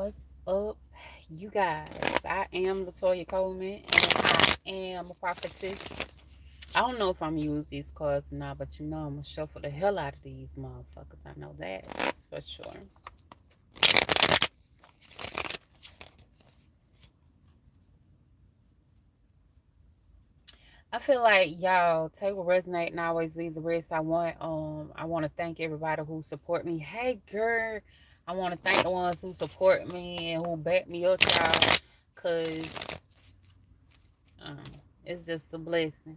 What's up, you guys? I am LaToya Coleman, and I am a prophetess. I don't know if I'm gonna use these cards or not, but I'm gonna shuffle the hell out of these motherfuckers. I know that for sure. I feel like y'all take will resonate and I always leave the rest. I want to thank everybody who support me. Hey girl, I want to thank the ones who support me and who back me up, y'all, cause um, it's just a blessing.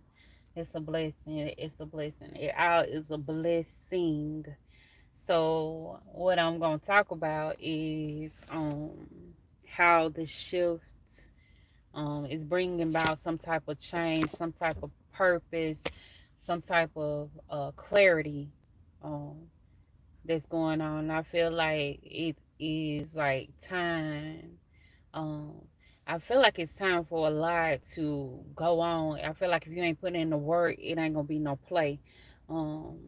It's a blessing. It's a blessing. It all is a blessing. So what I'm gonna talk about is how the shift is bringing about some type of change, some type of purpose, some type of clarity um that's going on. I feel like it is like time. Um, I feel like it's time for a lot to go on. I feel like if you ain't putting in the work, it ain't gonna be no play. Um,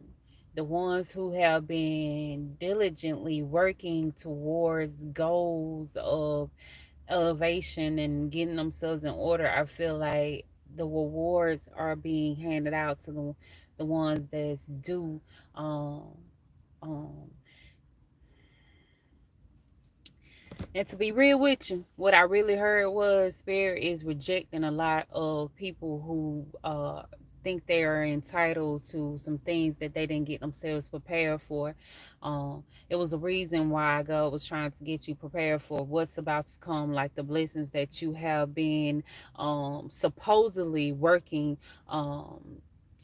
the ones who have been diligently working towards goals of elevation and getting themselves in order, I feel like the rewards are being handed out to the ones that's due. Um, um, And to be real with you, what I really heard was Spirit is rejecting a lot of people who think they are entitled to some things that they didn't get themselves prepared for. It was a reason why God was trying to get you prepared for what's about to come, like the blessings that you have been supposedly working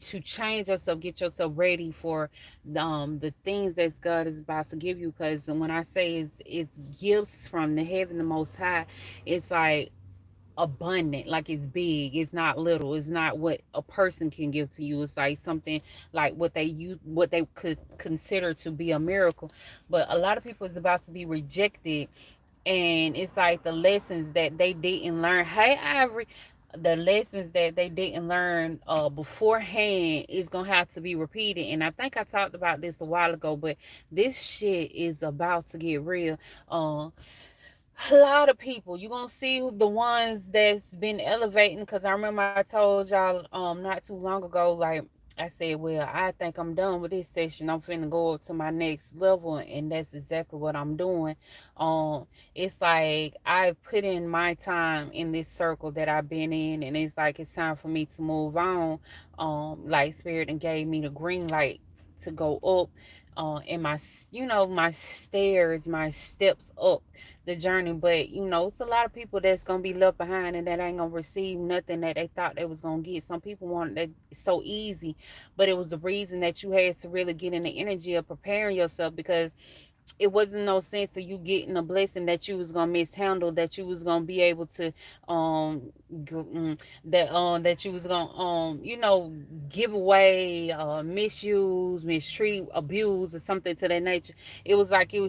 to change yourself, get yourself ready for the things that God is about to give you. Because when I say it's gifts from the heaven, the Most High, it's like abundant, like it's big, it's not little, it's not what a person can give to you. It's like something like what they could consider to be a miracle. But a lot of people is about to be rejected, and it's like the lessons that they didn't learn. Hey, Ivory, the lessons that they didn't learn beforehand is gonna have to be repeated. And I think I talked about this a while ago, but this shit is about to get real. Uh, a lot of people you gonna see the ones that's been elevating, because I remember I told y'all not too long ago, like I said, well, I think I'm done with this session, I'm finna go up to my next level, and that's exactly what I'm doing. It's like I put in my time in this circle that I've been in, and it's like it's time for me to move on. Like Spirit and gave me the green light to go up in my my stairs, my steps up the journey. But it's a lot of people that's gonna be left behind and that ain't gonna receive nothing that they thought they was gonna get. Some people want that so easy, but it was the reason that you had to really get in the energy of preparing yourself, because it wasn't no sense of you getting a blessing that you was gonna mishandle, that you was gonna be able to that you was gonna give away, misuse, mistreat, abuse, or something to that nature. It was like you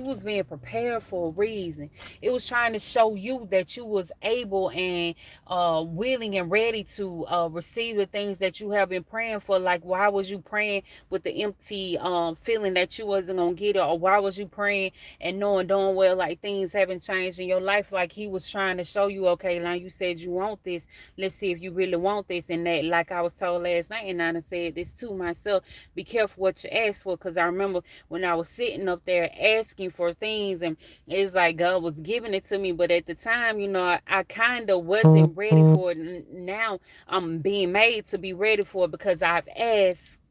was being prepared for a reason. It was trying to show you that you was able and willing and ready to receive the things that you have been praying for. Like, why was you praying with the empty feeling that you wasn't gonna get it? Or why was you praying and knowing darn well like things haven't changed in your life? Like he was trying to show you, okay, now you said you want this, let's see if you really want this. And that, like I was told last night, and I said this to myself, be careful what you ask for. Because I remember when I was sitting up there asking for things, and it's like God was giving it to me, but at the time, I kind of wasn't ready for it. Now I'm being made to be ready for it because I've asked,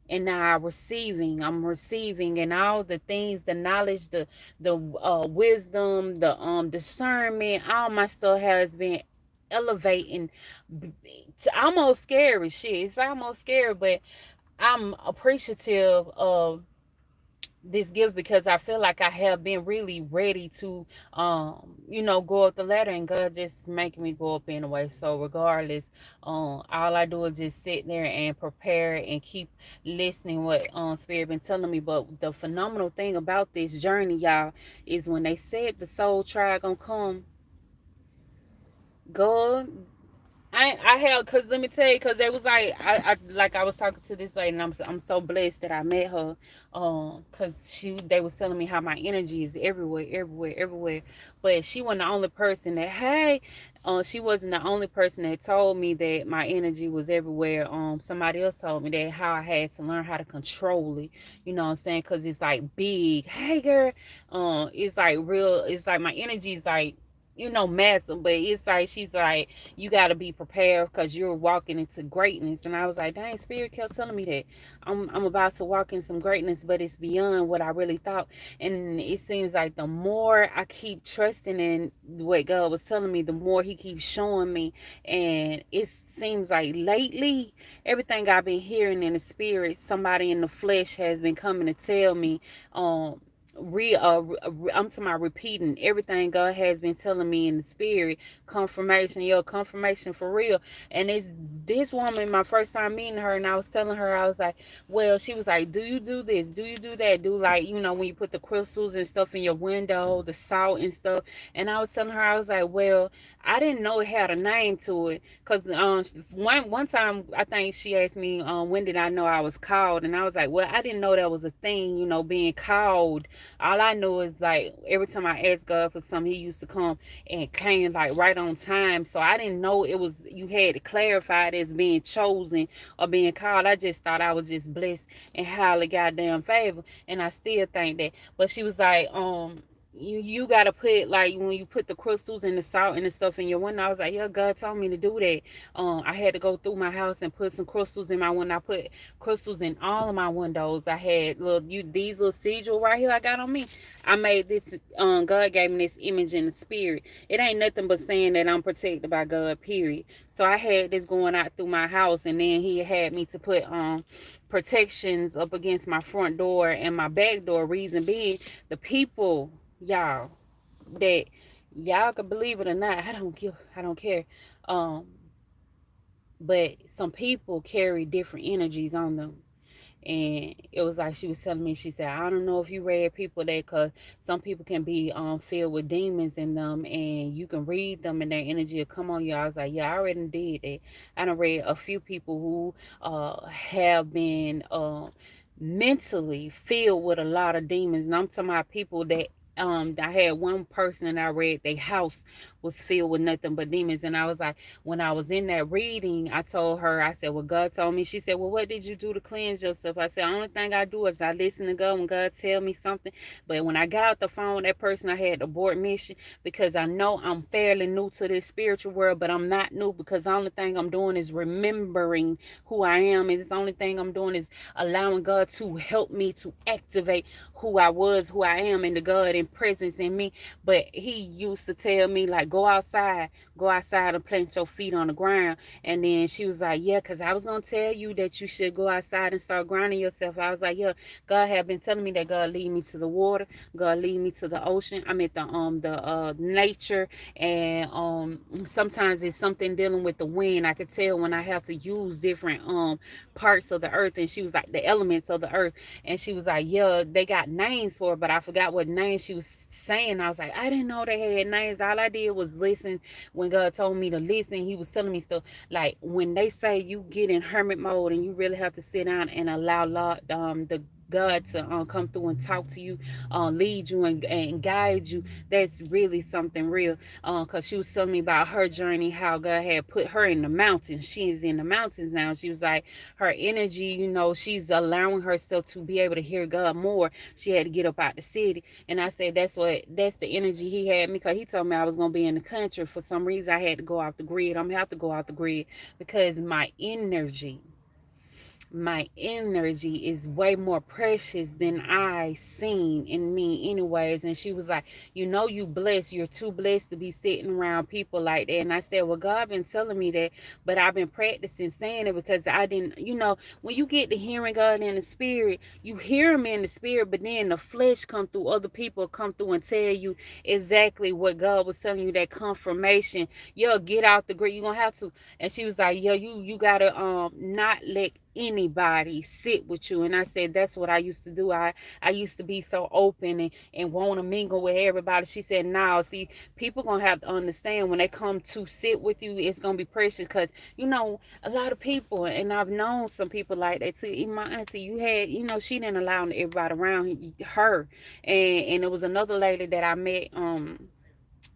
and now I'm receiving, and all the things, the knowledge, the wisdom, the discernment, all my stuff has been elevating. It's almost scary shit. It's almost scary, but I'm appreciative of this gift, because I feel like I have been really ready to go up the ladder, and God just making me go up anyway. So regardless, all I do is just sit there and prepare and keep listening what Spirit been telling me. But the phenomenal thing about this journey, y'all, is when they said the soul trial gonna come, God, I held, cause let me tell you, cause it was like I was talking to this lady, and I'm so blessed that I met her, cause they was telling me how my energy is everywhere, everywhere, everywhere, but she wasn't the only person that she wasn't the only person that told me that my energy was everywhere. Somebody else told me that how I had to learn how to control it. You know what I'm saying? Cause it's like big. Hey girl, it's like real. It's like my energy is like, massive, but it's like she's like, you got to be prepared because you're walking into greatness. And I was like, dang, Spirit kept telling me that I'm about to walk in some greatness, but it's beyond what I really thought. And it seems like the more I keep trusting in what God was telling me, the more He keeps showing me. And it seems like lately, everything I've been hearing in the spirit, somebody in the flesh has been coming to tell me, I'm talking about repeating everything God has been telling me in the spirit. Confirmation for real. And it's this woman, my first time meeting her, and I was telling her, I was like, well, she was like, do you do this, do you do that, do, like, when you put the crystals and stuff in your window, the salt and stuff. And I was telling her, I was like, well, I didn't know it had a name to it, because one time I think she asked me, when did I know I was called, and I was like, well, I didn't know that was a thing, being called. All I know is, like, every time I asked God for something, He used to come and came like right on time. So I didn't know it was, you had to clarify it as being chosen or being called. I just thought I was just blessed and highly goddamn favor, and I still think that. But she was like, you gotta put, like, when you put the crystals and the salt and the stuff in your window. I was like, yeah, God told me to do that. I had to go through my house and put some crystals in my window. I put crystals in all of my windows. I had these little sigil right here I got on me. I made this. God gave me this image in the spirit. It ain't nothing but saying that I'm protected by God. Period. So I had this going out through my house, and then He had me to put protections up against my front door and my back door. Reason being, the people, y'all, that y'all could believe it or not, I don't care. Um, but some people carry different energies on them. And it was like she was telling me, she said, I don't know if you read people that, because some people can be filled with demons in them, and you can read them and their energy will come on you. I was like, yeah, I already did that. I done read a few people who have been mentally filled with a lot of demons. And I'm talking about people that I had one person and I read their house was filled with nothing but demons. And I was like, when I was in that reading, I told her, I said, well, God told me. She said, well, what did you do to cleanse yourself? I said, the only thing I do is I listen to God when God tell me something. But when I got out the phone with that person, I had to abort mission, because I know I'm fairly new to this spiritual world, but I'm not new, because the only thing I'm doing is remembering who I am. And the only thing I'm doing is allowing God to help me to activate who I was, who I am, and the God and presence in me. But He used to tell me, like, go outside and plant your feet on the ground. And then she was like, yeah, because I was going to tell you that you should go outside and start grounding yourself. I was like, yeah, God had been telling me that God lead me to the water, God lead me to the ocean. I mean, the nature. And sometimes it's something dealing with the wind. I could tell when I have to use different parts of the earth. And she was like, the elements of the earth. And she was like, yeah, they got names for it, but I forgot what name she was saying. I was like, I didn't know they had names. All I did was listen. When God told me to listen, He was telling me stuff. Like, when they say you get in hermit mode and you really have to sit down and allow the God to come through and talk to you, lead you and guide you. That's really something real. Cause she was telling me about her journey, how God had put her in the mountains. She is in the mountains now. She was like, her energy, she's allowing herself to be able to hear God more. She had to get up out the city. And I said, that's the energy He had me, because He told me I was gonna be in the country. For some reason I had to go off the grid. I'm gonna have to go off the grid, because my energy is way more precious than I seen in me anyways. And she was like, you blessed, you're too blessed to be sitting around people like that. And I said, well, God been telling me that, but I've been practicing saying it, because I didn't, when you get to hearing God in the spirit, you hear Him in the spirit, but then the flesh come through, other people come through and tell you exactly what God was telling you, that confirmation. Yeah, get out the grid, you're gonna have to. And she was like, yeah, you gotta not let anybody sit with you. And I said, that's what I used to do. I used to be so open and want to mingle with everybody. She said, no, see, people gonna have to understand when they come to sit with you, it's gonna be precious. Because a lot of people, and I've known some people like that too. Even my auntie, she didn't allow everybody around her. And it was another lady that I met,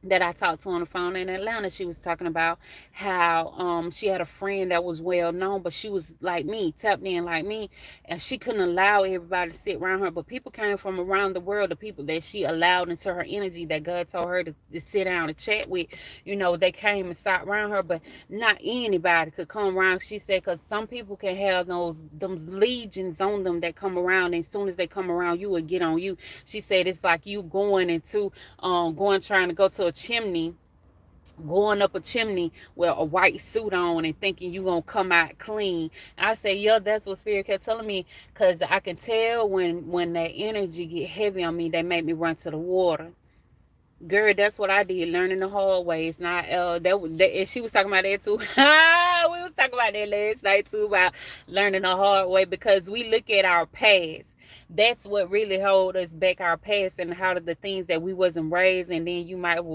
that I talked to on the phone in Atlanta. She was talking about how she had a friend that was well known, but she was like me, tapped in like me, and she couldn't allow everybody to sit around her. But people came from around the world, the people that she allowed into her energy, that God told her to sit down and chat with, they came and sat around her, but not anybody could come around. She said, because some people can have those legions on them that come around, and as soon as they come around, you will get on you. She said it's like you going trying to go to a chimney, going up a chimney with a white suit on and thinking you gonna come out clean. I say, yeah, that's what spirit kept telling me, because I can tell when that energy get heavy on me, they make me run to the water. Girl, that's what I did, learning the hard way. It's not and she was talking about that too. We was talking about that last night too, about learning the hard way, because we look at our past. That's what really hold us back, our past, and how the things that we wasn't raised, and then you might have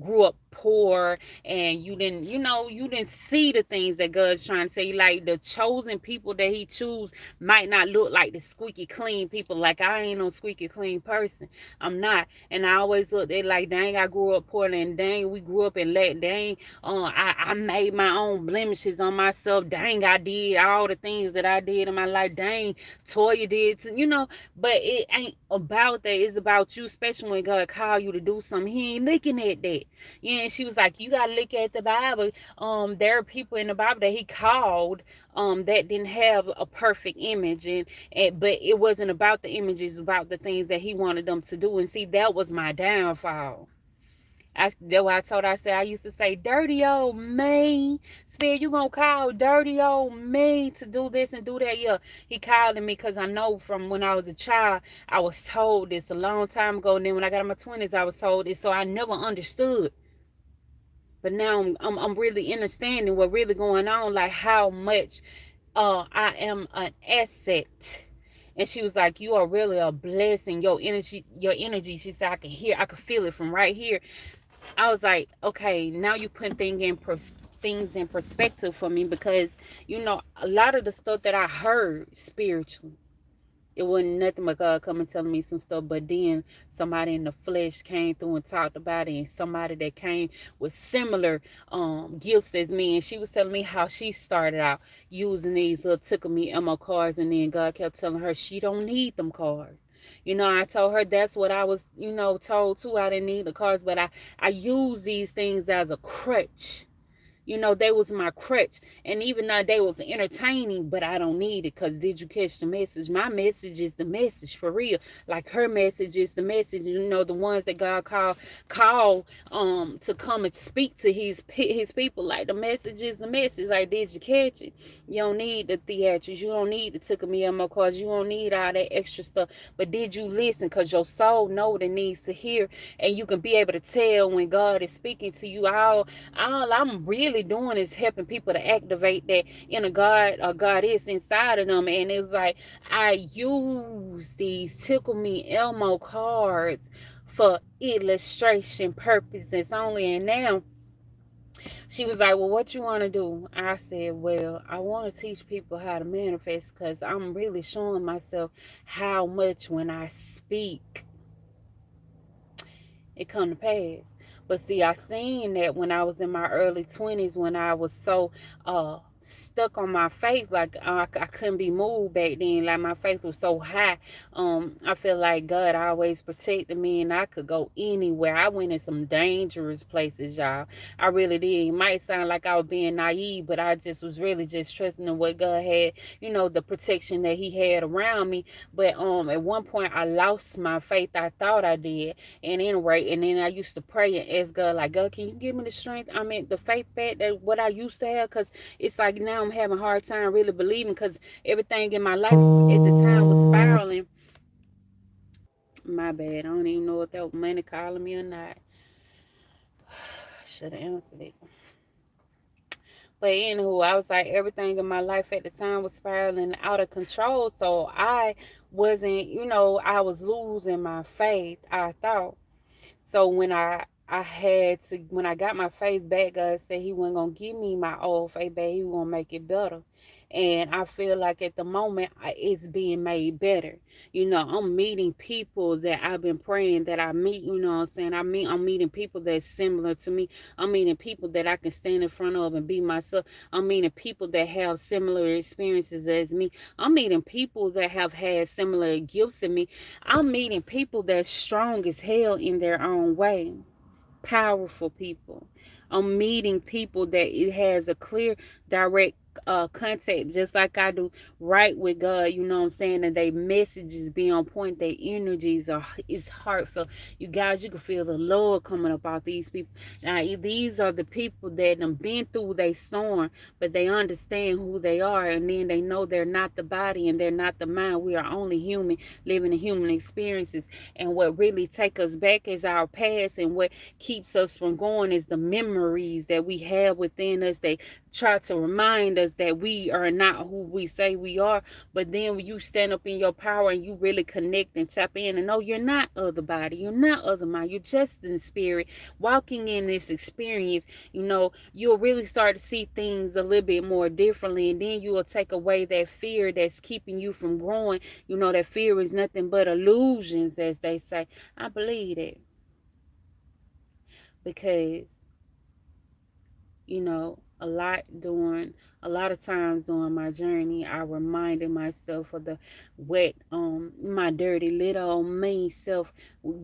grew up poor, and you didn't see the things that God's trying to say. Like, the chosen people that he choose might not look like the squeaky clean people. Like, I ain't no squeaky clean person. I'm not. And I always looked at, like, dang, I grew up poor, and dang, we grew up in lack. Dang, I made my own blemishes on myself. Dang, I did all the things that I did in my life. Dang, Toya did too. But it ain't about that. It's about you, especially when God called you to do something. He ain't looking at that. Yeah, and she was like, you gotta look at the Bible. There are people in the Bible that he called that didn't have a perfect image, and but it wasn't about the images, about the things that he wanted them to do. And see, that was my downfall. That's why I told her, I said, I used to say, dirty old man. Spirit, you gonna call dirty old me to do this and do that? Yeah, he called me because I know from when I was a child, I was told this a long time ago. And then when I got in my 20s, I was told this. So I never understood. But now I'm really understanding what really going on, like how much I am an asset. And she was like, you are really a blessing. Your energy, she said, I could feel it from right here. I was like, okay, now you put things in perspective for me, because a lot of the stuff that I heard spiritually, it wasn't nothing but God coming telling me some stuff. But then somebody in the flesh came through and talked about it, and somebody that came with similar gifts as me, and she was telling me how she started out using these little tickle me ammo cards, and then God kept telling her she don't need them cards. I told her that's what I was, told too. I didn't need the cards, but I use these things as a crutch. They was my crutch. And even though they was entertaining, but I don't need it. Because did you catch the message? My message is the message, for real. Like, her message is the message. The ones that God call to come and speak to his people. Like, the message is the message. Like, did you catch it? You don't need the theatrics. You don't need the tickle me up cause you don't need all that extra stuff. But did you listen? Because your soul know what it needs to hear. And you can be able to tell when God is speaking to you. All I'm really doing is helping people to activate that inner God, or God is inside of them. And it's like, I use these tickle me Elmo cards for illustration purposes only. And now she was like, well, what you want to do? I said, well, I want to teach people how to manifest, because I'm really showing myself how much when I speak it come to pass. But see, I seen that when I was in my early 20s, when I was so stuck on my faith, like I couldn't be moved back then. Like, my faith was so high. I feel like God always protected me, and I could go anywhere. I went in some dangerous places, y'all. I really did. It might sound like I was being naive, but I just was really just trusting in what God had, the protection that he had around me. But at one point I lost my faith. I thought I did. And anyway, and then I used to pray and ask God, like, God, can you give me the strength? I mean, the faith back, that what I used to have, because it's like now I'm having a hard time really believing, because everything in my life at the time was spiraling. My bad. I don't even know if that was money calling me or not. I should have answered it. But anywho, I was like, everything in my life at the time was spiraling out of control. So I wasn't, I was losing my faith, I thought. So when I had to, when I got my faith back, God said He wasn't gonna give me my old faith back. He was gonna make it better. And I feel like at the moment it's being made better. I'm meeting people that I've been praying that I meet. You know what I'm saying? I'm meeting people that's similar to me. I'm meeting people that I can stand in front of and be myself. I'm meeting people that have similar experiences as me. I'm meeting people that have had similar gifts in me. I'm meeting people that's strong as hell in their own way, powerful people. I'm meeting people that it has a clear, direct contact, just like I do, right with God. You know what I'm saying? And they messages be on point. Their energies are is heartfelt. You guys, you can feel the love coming up out these people. Now, these are the people that have been through they storm, but they understand who they are, and then they know they're not the body and they're not the mind. We are only human, living in human experiences. And what really take us back is our past, and what keeps us from going is the memories that we have within us. They try to remind us that we are not who we say we are. But then when you stand up in your power and you really connect and tap in and know you're not of the body, you're not of the mind, you're just in spirit, walking in this experience, you'll really start to see things a little bit more differently. And then you will take away that fear that's keeping you from growing. That fear is nothing but illusions, as they say. I believe it because a lot of times during my journey, I reminded myself of the wet my dirty little old me self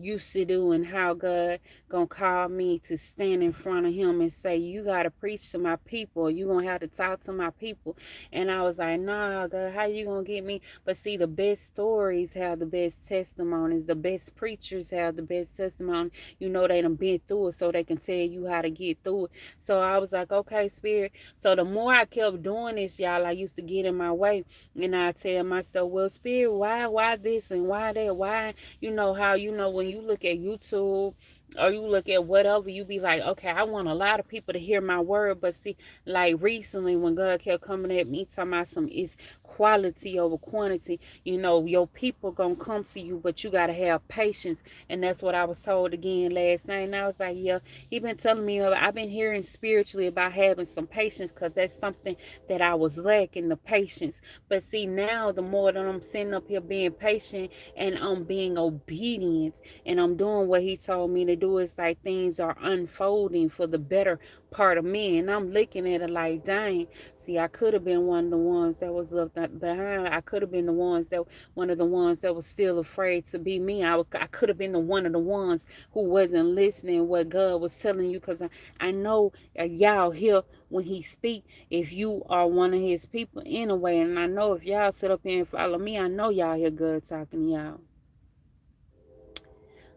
used to do, and how God gonna call me to stand in front of Him and say, you gotta preach to my people, you gonna have to talk to my people. And I was like, nah, God, how you gonna get me? But see, the best stories have the best testimonies, the best preachers have the best testimony. They done been through it, so they can tell you how to get through it. So I was like, okay, Spirit. So the more I kept doing this, y'all, I used to get in my way. And I tell myself, well, Spirit, why this and why that? Why, how, when you look at YouTube or you look at whatever, you be like, okay, I want a lot of people to hear my word. But see, like recently when God kept coming at me, talking about it's quality over quantity, your people gonna come to you, but you gotta have patience. And that's what I was told again last night. And I was like, yeah, He been telling me, I've been hearing spiritually about having some patience, because that's something that I was lacking, the patience. But see, now the more that I'm sitting up here being patient and I'm being obedient and I'm doing what He told me to do, it's like things are unfolding for the better part of me. And I'm looking at it like, dang, see, I could have been one of the ones that was left behind. I could have been the ones that one of the ones that was still afraid to be me. I could have been the one of the ones who wasn't listening what God was telling you, because I know y'all hear when He speak if you are one of His people anyway. And I know if y'all sit up here and follow me, I know y'all hear God talking to y'all.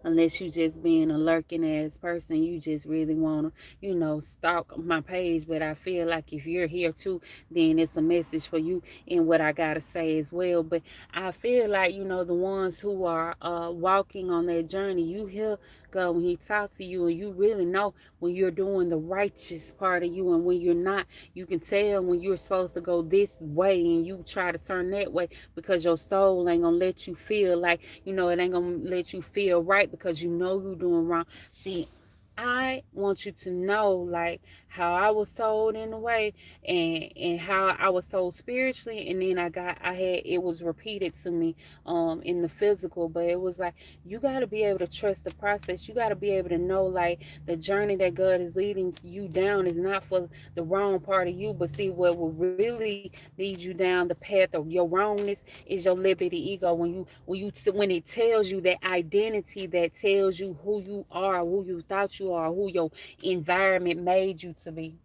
Unless you just being a lurking ass person, you just really want to, stalk my page. But I feel like if you're here too, then it's a message for you in what I got to say as well. But I feel like, the ones who are walking on that journey, you hear God when He talks to you, and you really know when you're doing the righteous part of you and when you're not. You can tell when you're supposed to go this way and you try to turn that way, because your soul ain't gonna let you feel like, it ain't gonna let you feel right, because you're doing wrong. See, I want you to know, like, how I was told in a way, and how I was told spiritually, and then I had it was repeated to me in the physical. But it was like, you got to be able to trust the process. You got to be able to know, like, the journey that God is leading you down is not for the wrong part of you, but see, what will really lead you down the path of your wrongness is your liberty ego. When it tells you that identity, that tells you who you are, who you thought you are, who your environment made you to be.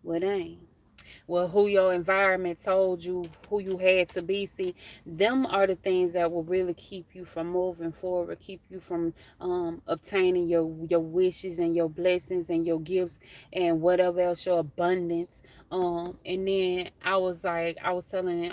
Well, dang. Well, who your environment told you who you had to be. See, them are the things that will really keep you from moving forward, keep you from obtaining your wishes and your blessings and your gifts and whatever else, your abundance. And then I was telling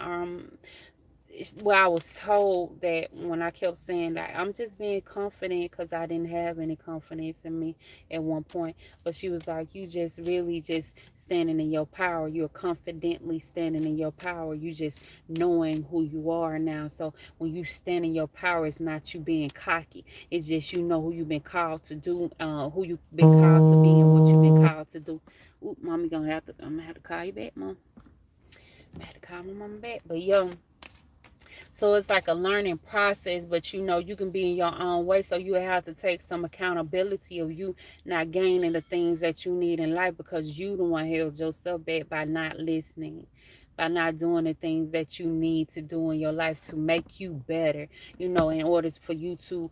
well, I was told that when I kept saying that I'm just being confident because I didn't have any confidence in me at one point. But she was like, you just really just standing in your power. You're confidently standing in your power. You just knowing who you are now. So when you stand in your power, it's not you being cocky. It's just you know who you've been called to do, who you've been called to be, and what you've been called to do. Oop, mommy I'm gonna have to call you back, mom. I'm gonna have to call my mom back. But yo, so it's like a learning process, but you know, you can be in your own way. So you have to take some accountability of you not gaining the things that you need in life because you the one held yourself back by not listening, by not doing the things that you need to do in your life to make you better, you know, in order for you to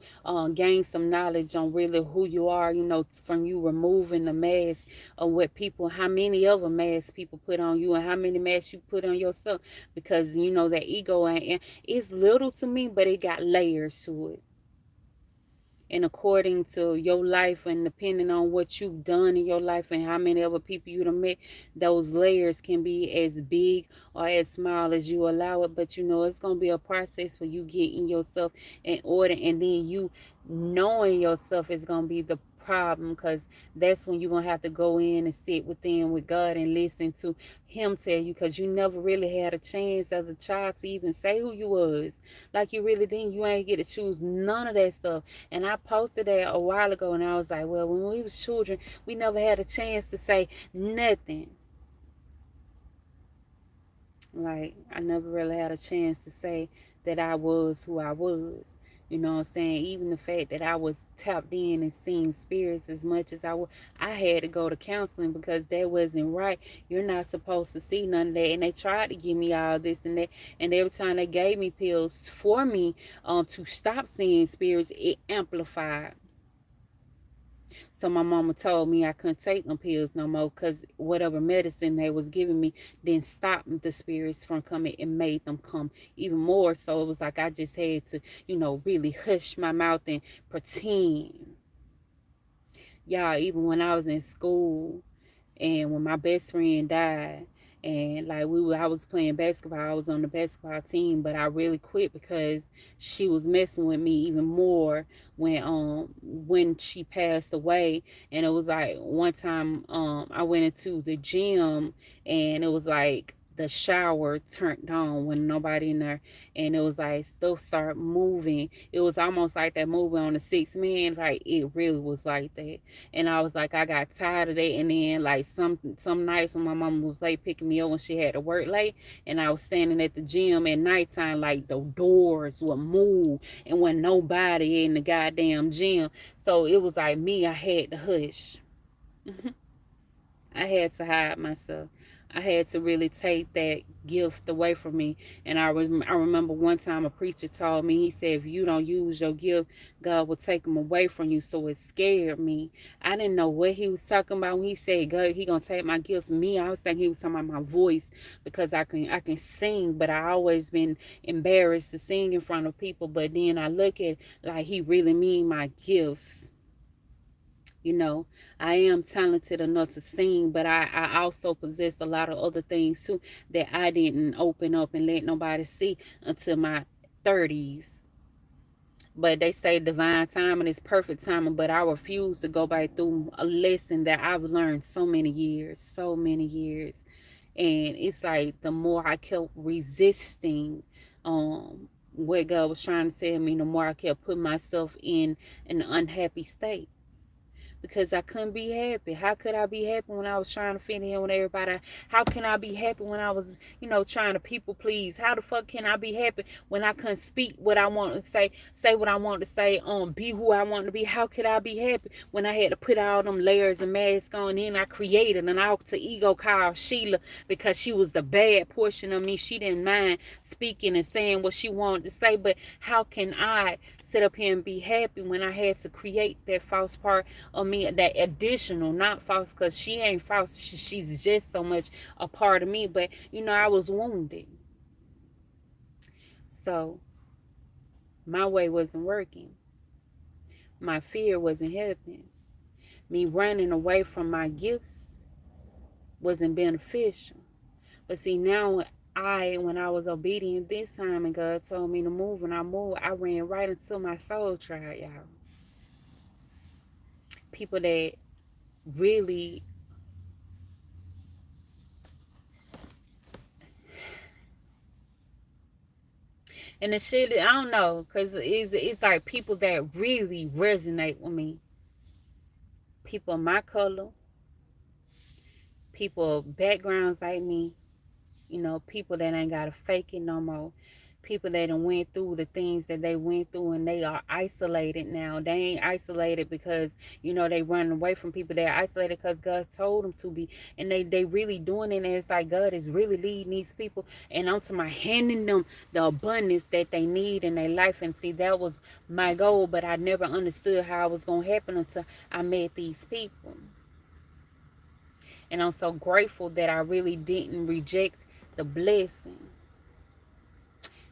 gain some knowledge on really who you are, you know, from you removing the mask of what people, how many other masks people put on you and how many masks you put on yourself because, you know, that ego and it's little to me, but it got layers to it. And according to your life and depending on what you've done in your life and how many other people you done met, those layers can be as big or as small as you allow it. But you know, it's going to be a process for you getting yourself in order. And then you knowing yourself is going to be the problem because that's when you're going to have to go in and sit within with God and listen to him tell you because you never really had a chance as a child to even say who you was. Like you really didn't. You ain't get to choose none of that stuff. And I posted that a while ago and I was like, well, when we was children, we never had a chance to say nothing. Like, I never really had a chance to say that I was who I was. You know what I'm saying? Even the fact that I was tapped in and seeing spirits as much as I was, I had to go to counseling because that wasn't right. You're not supposed to see none of that. And they tried to give me all this and that. And every time they gave me pills for me to stop seeing spirits, it amplified. So my mama told me I couldn't take them pills no more because whatever medicine they was giving me didn't stop the spirits from coming. It made them come even more. So it was like I just had to, you know, really hush my mouth and pretend. Y'all, even when I was in school, and when my best friend died, and like I was playing basketball, I was on the basketball team, but I really quit because she was messing with me even more when she passed away. And it was like one time I went into the gym and it was like the shower turned on when nobody in there, and it was like stuff start moving. It was almost like that movie on the Sixth Man. Like it really was like that. And I was like, I got tired of that. And then like some nights when my mom was late picking me up when she had to work late, and I was standing at the gym at nighttime, like the doors would move and when nobody in the goddamn gym. So it was like me, I had to hush. I had to hide myself. I had to really take that gift away from me. And I remember one time a preacher told me, he said, if you don't use your gift, God will take them away from you. So it scared me. I didn't know what he was talking about when he said, God, he gonna take my gifts. Me, I was thinking he was talking about my voice because I can sing, but I always been embarrassed to sing in front of people. But then I look at like he really mean my gifts. You know, I am talented enough to sing, but I also possess a lot of other things too that I didn't open up and let nobody see until my 30s. But they say divine timing is perfect timing, but I refuse to go back through a lesson that I've learned so many years, so many years. And it's like the more I kept resisting what God was trying to tell me, the more I kept putting myself in an unhappy state because I couldn't be happy. How could I be happy when I was trying to fit in with everybody? How can I be happy when I was, you know, trying to people please? How the fuck can I be happy when I couldn't speak what I want to say what I want to say, be who I want to be? How could I be happy when I had to put all them layers and masks on? And I created an alter ego called Sheila because she was the bad portion of me. She didn't mind speaking and saying what she wanted to say, but how can I sit up here and be happy when I had to create that false part of me, that additional, not false, because she ain't false. She's just so much a part of me. But you know, I was wounded, so my way wasn't working. My fear wasn't helping. Me running away from my gifts wasn't beneficial. But see, now When I was obedient this time and God told me to move and I moved, I ran right into my soul tribe, y'all. People that really, and the shit, I don't know, because it's like people that really resonate with me. People my color, people backgrounds like me, people that ain't gotta fake it no more. People that done went through the things that they went through and they are isolated now. They ain't isolated because, they run away from people. They're isolated because God told them to be. And they really doing it. And it's like God is really leading these people and onto my handing them the abundance that they need in their life. And see, that was my goal, but I never understood how it was going to happen until I met these people. And I'm so grateful that I really didn't reject the blessing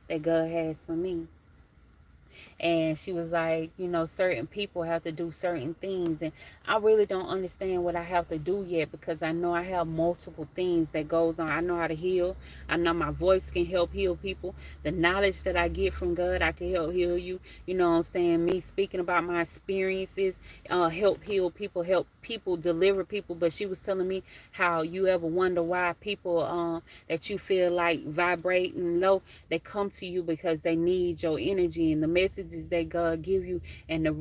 that God has for me. And she was like, certain people have to do certain things, and I really don't understand what I have to do yet, because I know I have multiple things that goes on. I know how to heal. I know my voice can help heal people. The knowledge that I get from God, I can help heal you. You know what I'm saying? Me speaking about my experiences, help heal people, help people, deliver people. But she was telling me how you ever wonder why people that you feel like vibrating low, they come to you because they need your energy and the messages that God give you, and the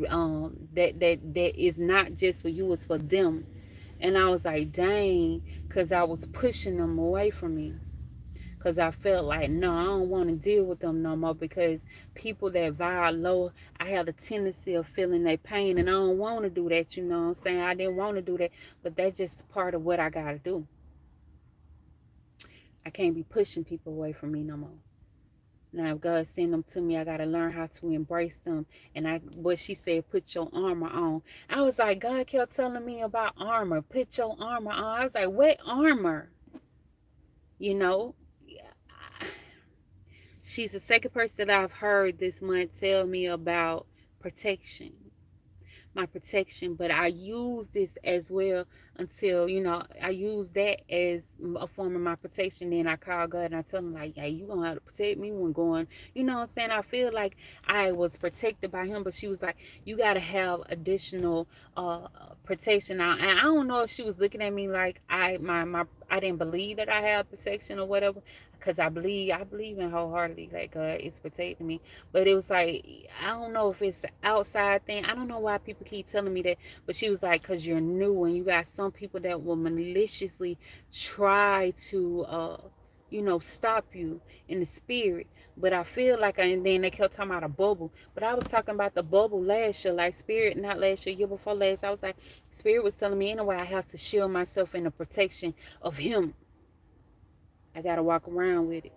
that is not just for you, it's for them. And I was like, dang, because I was pushing them away from me. Because I felt like, no, I don't want to deal with them no more, because people that vibe low, I have a tendency of feeling their pain, and I don't want to do that, you know what I'm saying? I didn't want to do that, but that's just part of what I got to do. I can't be pushing people away from me no more. Now, if God send them to me, I gotta learn how to embrace them. And what she said, put your armor on. I was like, God kept telling me about armor. Put your armor on. I was like, what armor? You know, she's the second person that I've heard this month tell me about protection, my protection. But I use this as well until, I use that as a form of my protection. Then I call God and I tell him, like, hey, you gonna have to protect me when going, you know what I'm saying? I feel like I was protected by him, but she was like, you gotta have additional protection. And I don't know if she was looking at me like I didn't believe that I had protection or whatever, because I believe in wholeheartedly that God is protecting me. But it was like, I don't know if it's the outside thing. I don't know why people keep telling me that. But she was like, because you're new and you got some people that will maliciously try to, stop you in the spirit. But I feel like, and then they kept talking about a bubble. But I was talking about the bubble last year, like spirit, not last year, year before last. I was like, spirit was telling me anyway, I have to shield myself in the protection of him. I gotta walk around with it.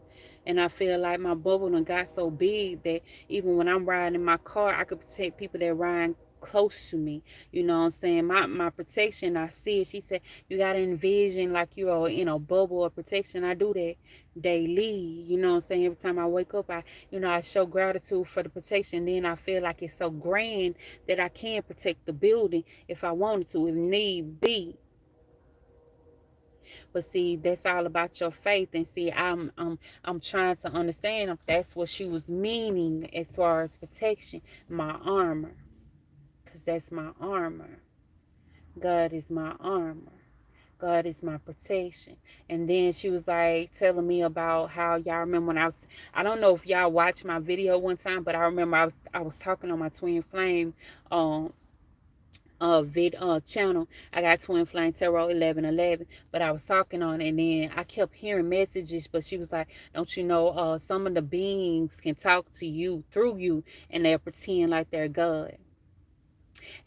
And I feel like my bubble done got so big that even when I'm riding in my car, I could protect people that ride close to me. You know what I'm saying? My protection, I see it. She said, you gotta envision like you're in a bubble of protection. I do that daily. You know what I'm saying? Every time I wake up, I show gratitude for the protection. Then I feel like it's so grand that I can protect the building if I wanted to, if need be. But see, that's all about your faith. And see, I'm trying to understand if that's what she was meaning as far as protection, my armor, because that's my armor. God is my armor. God is my protection. And then she was like telling me about how, y'all remember when I don't know if y'all watched my video one time, but I remember I was talking on my twin flame um channel. I got Twin Flame Tarot 1111, but I was talking on it, and then I kept hearing messages, but she was like, don't you know, some of the beings can talk to you through you, and they'll pretend like they're God.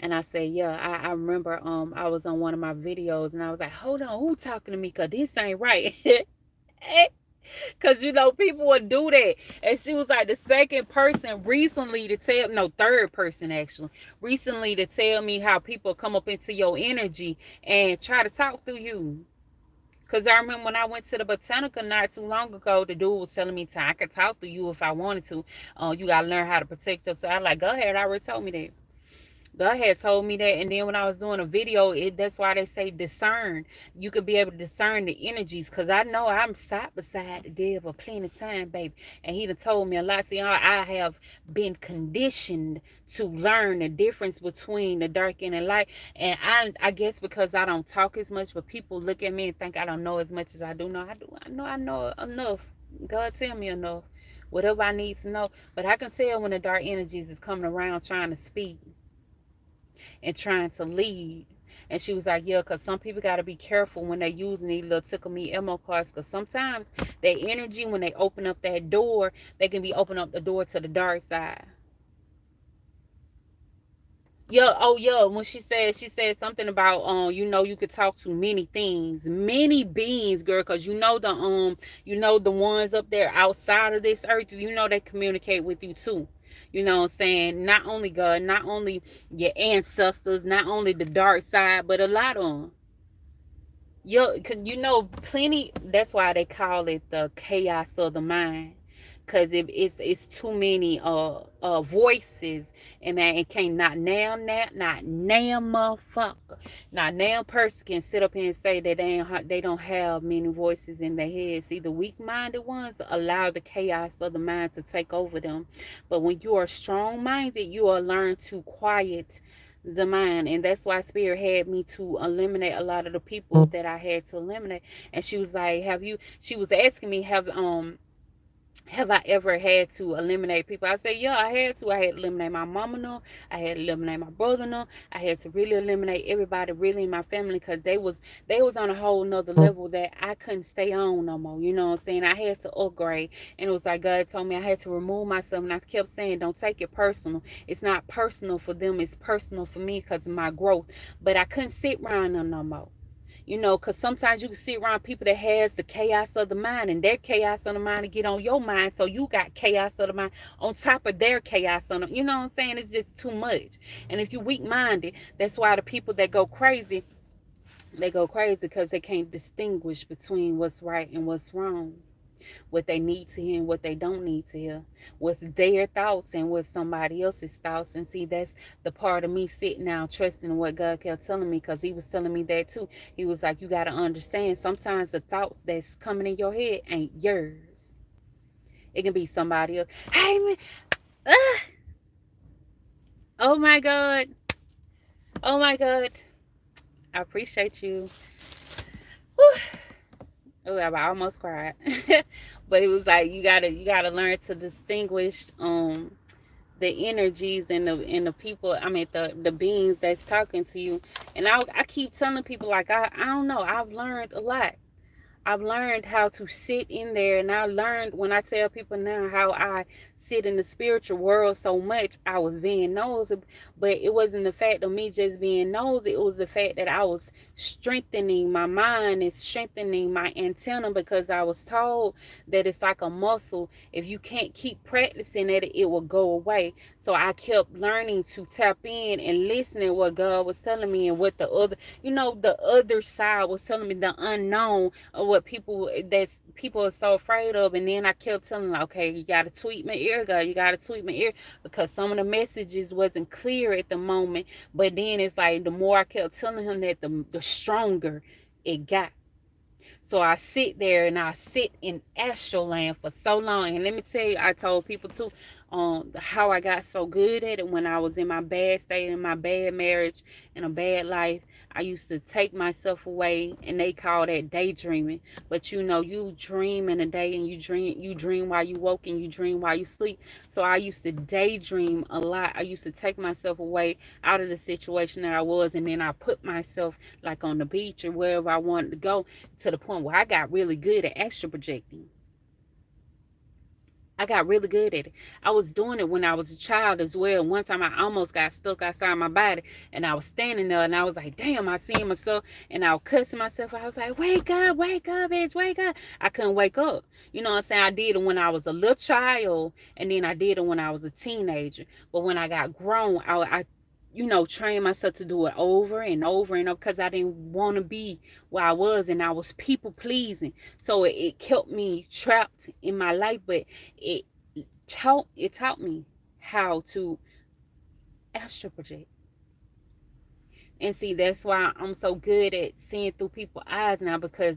And I said, yeah, I remember I was on one of my videos and I was like, hold on, who talking to me? Cause this ain't right. Cause people would do that. And she was like the second person recently to tell, no, third person actually, recently to tell me how people come up into your energy and try to talk through you. Cause I remember when I went to the Botanica not too long ago, the dude was telling me I could talk to you if I wanted to. You gotta learn how to protect yourself. I was like, go ahead, I already told me that. God had told me that, and then when I was doing a video, that's why they say discern. You could be able to discern the energies, cause I know I'm side beside the devil plenty of time, baby, and he done told me a lot. See, I have been conditioned to learn the difference between the dark and the light, and I guess because I don't talk as much, but people look at me and think I don't know as much as I do know. I do. I know enough. God tell me enough. Whatever I need to know, but I can tell when the dark energies is coming around trying to speak and trying to lead. And she was like, yeah, because some people got to be careful when they using these little tickle me Elmo cards, because sometimes their energy, when they open up that door, they can be opening up the door to the dark side. Yeah, oh yeah, when she said something about you could talk to many things, many beings, girl, because the ones up there outside of this earth, they communicate with you too. You know what I'm saying? Not only God, not only your ancestors, not only the dark side, but a lot of them. Yo, cause plenty. That's why they call it the chaos of the mind. Cause it's too many voices, and man, it can't not now motherfucker, not now person can sit up here and say that they don't have many voices in their head. See, the weak minded ones allow the chaos of the mind to take over them, but when you are strong minded, you will learn to quiet the mind. And that's why spirit had me to eliminate a lot of the people that I had to eliminate. And she was like, she was asking me, have I ever had to eliminate people? I said, yeah, I had to. I had to eliminate my mama, no. I had to eliminate my brother, no. I had to really eliminate everybody really in my family, because they was on a whole nother level that I couldn't stay on no more. You know what I'm saying? I had to upgrade. And it was like God told me I had to remove myself. And I kept saying, don't take it personal. It's not personal for them. It's personal for me because of my growth. But I couldn't sit around them no more. Because sometimes you can sit around people that has the chaos of the mind, and their chaos of the mind to get on your mind, so you got chaos of the mind on top of their chaos on them. You know what I'm saying? It's just too much. And if you're weak-minded, that's why the people that go crazy, they go crazy because they can't distinguish between what's right and what's wrong, what they need to hear and what they don't need to hear, what's their thoughts and what's somebody else's thoughts. And see, that's the part of me sitting now trusting what God kept telling me, because he was telling me that too. He was like, you got to understand, sometimes the thoughts that's coming in your head ain't yours. It can be somebody else. Hey man, ah, oh my God, oh my God, I appreciate you. Whew. Oh, I almost cried. But it was like you gotta learn to distinguish the energies and the people, I mean the beings that's talking to you. And I keep telling people, like, I don't know, I've learned a lot. I've learned how to sit in there, and I learned, when I tell people now how I sit in the spiritual world so much, I was being nosy, but it wasn't the fact of me just being nosy. It was the fact that I was strengthening my mind and strengthening my antenna, because I was told that it's like a muscle. If you can't keep practicing it, it will go away. So I kept learning to tap in and listening what God was telling me, and what the other side was telling me, the unknown, or what people are so afraid of. And then I kept telling them, okay, you gotta tweak my ear, God, you gotta tweak my ear, because some of the messages wasn't clear at the moment. But then it's like, the more I kept telling him that, the stronger it got. So I sit there and I sit in astral land for so long. And let me tell you, I told people too, how I got so good at it when I was in my bad state, in my bad marriage, in a bad life. I used to take myself away, and they call that daydreaming. But you dream in the day, and you dream while you woke, and you dream while you sleep. So I used to daydream a lot. I used to take myself away out of the situation that I was, and then I put myself like on the beach or wherever I wanted to go, to the point where I got really good at astral projecting. I got really good at it. I was doing it when I was a child as well. One time I almost got stuck outside my body, and I was standing there, and I was like, damn, I seen myself, and I was cussing myself. I was like, wake up, bitch, wake up. I couldn't wake up. You know what I'm saying? I did it when I was a little child, and then I did it when I was a teenager. But when I got grown, I trained myself to do it over and over and over, because I didn't want to be where I was, and I was people pleasing. So it kept me trapped in my life, but it it taught me how to astral project. And see, that's why I'm so good at seeing through people's eyes now, because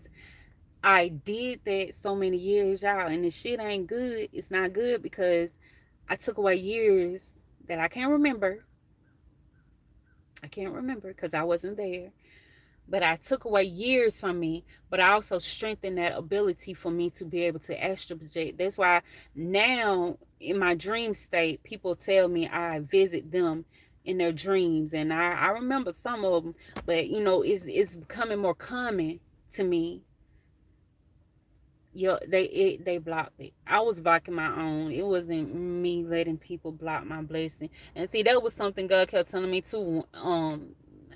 I did that so many years, y'all, and the shit ain't good. It's not good because I took away years that I can't remember. I can't remember because I wasn't there. But I took away years from me, but I also strengthened that ability for me to be able to astral project. That's why now in my dream state, people tell me I visit them in their dreams, and I remember some of them, but it's becoming more common to me. Yeah, they blocked it. I was blocking my own. It wasn't me letting people block my blessing. And see, that was something God kept telling me too.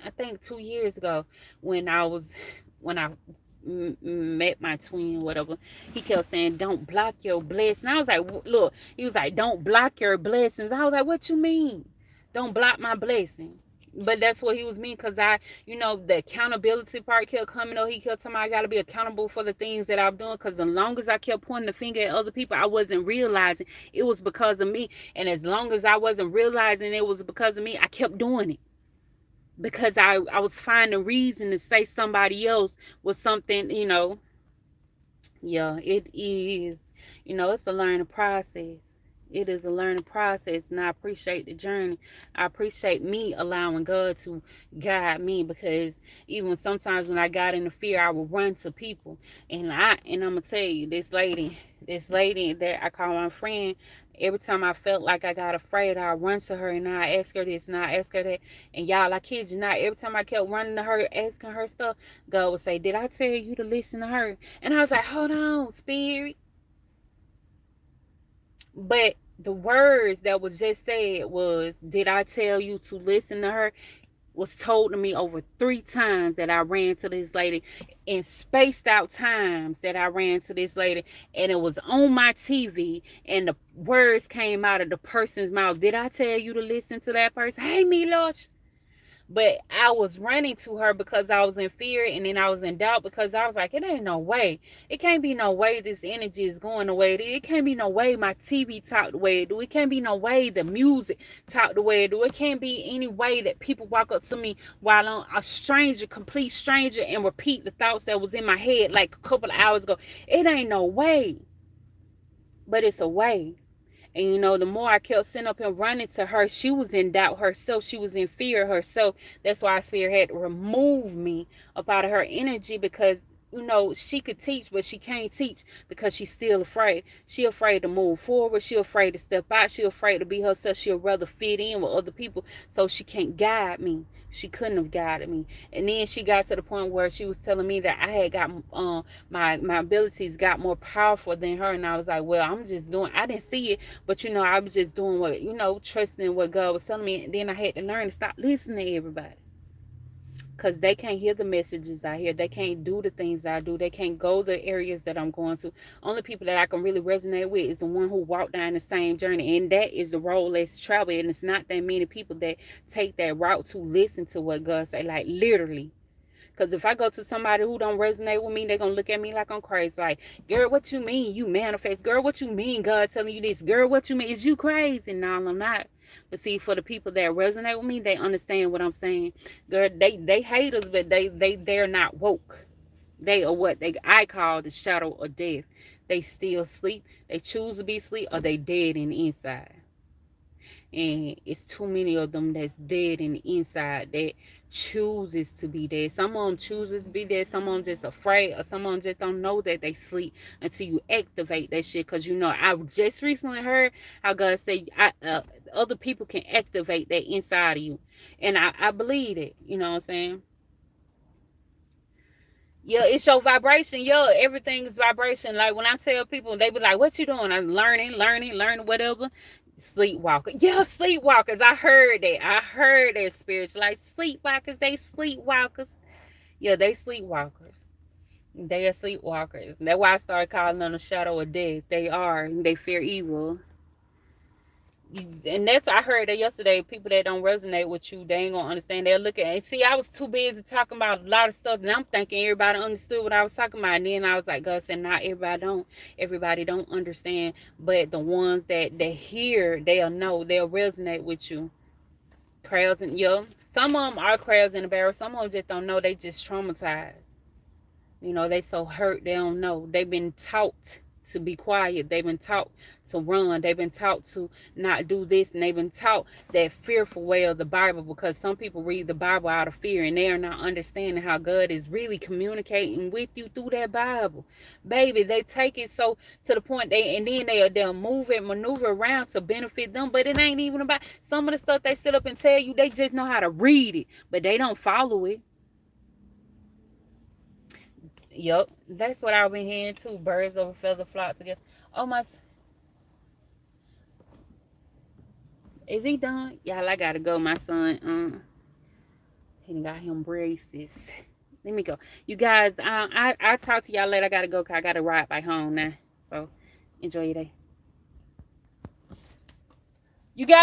I think 2 years ago, when I met my twin, whatever, he kept saying, "Don't block your blessing." I was like, "Look," he was like, "Don't block your blessings." I was like, "What you mean? Don't block my blessing?" But that's what he was mean, because the accountability part kept coming up. He kept telling me I got to be accountable for the things that I'm doing, because as long as I kept pointing the finger at other people, I wasn't realizing it was because of me. And as long as I wasn't realizing it was because of me, I kept doing it, because I was finding a reason to say somebody else was something. Yeah, it is. It's a learning process. It is a learning process, and I appreciate the journey. I appreciate me allowing God to guide me, because even sometimes when I got into fear, I would run to people, and I'm gonna tell you, this lady that I call my friend. Every time I felt like I got afraid, I run to her and I ask her this and I ask her that. And y'all, I kid you not, every time I kept running to her, asking her stuff, God would say, "Did I tell you to listen to her?" And I was like, "Hold on, spirit." But the words that was just said was, "Did I tell you to listen to her?" was told to me over 3 times that I ran to this lady, and spaced out times that I ran to this lady, and it was on my TV, and the words came out of the person's mouth. "Did I tell you to listen to that person? Hey, Milosh." But I was running to her because I was in fear, and then I was in doubt, because I was like, it ain't no way. It can't be no way this energy is going the way it is. It can't be no way my TV talk the way it do. It can't be no way the music talk the way it do. It can't be any way that people walk up to me while I'm a stranger, complete stranger, and repeat the thoughts that was in my head like a couple of hours ago. It ain't no way. But it's a way. And the more I kept sitting up and running to her, she was in doubt herself. She was in fear herself. That's why Spirit had to remove me up out of her energy, because she could teach, but she can't teach because she's still afraid. She afraid to move forward. She afraid to step out. She afraid to be herself. She'll rather fit in with other people, so she can't guide me. She couldn't have guided me. And then she got to the point where she was telling me that I had got my abilities got more powerful than her, and I was like, well, I'm just doing. I didn't see it, but I was just doing what trusting what God was telling me. And then I had to learn to stop listening to everybody, because they can't hear the messages I hear. They can't do the things I do. They can't go the areas that I'm going to. Only people that I can really resonate with is the one who walked down the same journey, and that is the road less traveled. And it's not that many people that take that route to listen to what God say, like literally. Because if I go to somebody who don't resonate with me, they're going to look at me like I'm crazy. Like, girl, what you mean you manifest? Girl, what you mean God telling you this? Girl, what you mean? Is you crazy? No, I'm not. But see, for the people that resonate with me, they understand what I'm saying. Girl, they hate us, but they're not woke. They are what I call the shadow of death. They still sleep. They choose to be asleep, or they dead in the inside. And it's too many of them that's dead in the inside that chooses to be dead. Some of them chooses to be dead. Some of them just afraid, or some of them just don't know that they sleep until you activate that shit. Because I just recently heard how God said other people can activate that inside of you, and I believe it. You know what I'm saying? Yeah, it's your vibration. Yeah, everything is vibration. Like when I tell people, they be like, "What you doing?" I'm learning, whatever. Sleepwalker. Yeah, sleepwalkers. I heard that. I heard that spiritual. Like sleepwalkers, they sleepwalkers. Yeah, they sleepwalkers. They are sleepwalkers. That's why I started calling them the shadow of death. They are. They fear evil. And that's I heard that yesterday. People that don't resonate with you, they ain't gonna understand. They'll look at it. See, I was too busy talking about a lot of stuff, and I'm thinking everybody understood what I was talking about. And then I was like, God said, not everybody don't. Everybody don't understand, but the ones that hear, they'll know, they'll resonate with you. Crabs and yo, some of them are crabs in the barrel. Some of them just don't know. They just traumatized. They so hurt they don't know. They've been taught to be quiet. They've been taught to run. They've been taught to not do this, and they've been taught that fearful way of the Bible, because some people read the Bible out of fear and they are not understanding how God is really communicating with you through that Bible. Baby, they take it so to the point and then they'll move and maneuver around to benefit them, but it ain't even about some of the stuff they sit up and tell you. They just know how to read it, but they don't follow it. Yup, that's what I've been hearing too. Birds of a feather flock together. Oh my, is he done? Y'all, I gotta go. My son, he got him braces. Let me go. You guys, I talk to y'all later. I gotta go. 'Cause I gotta ride back home now. So enjoy your day. You gotta.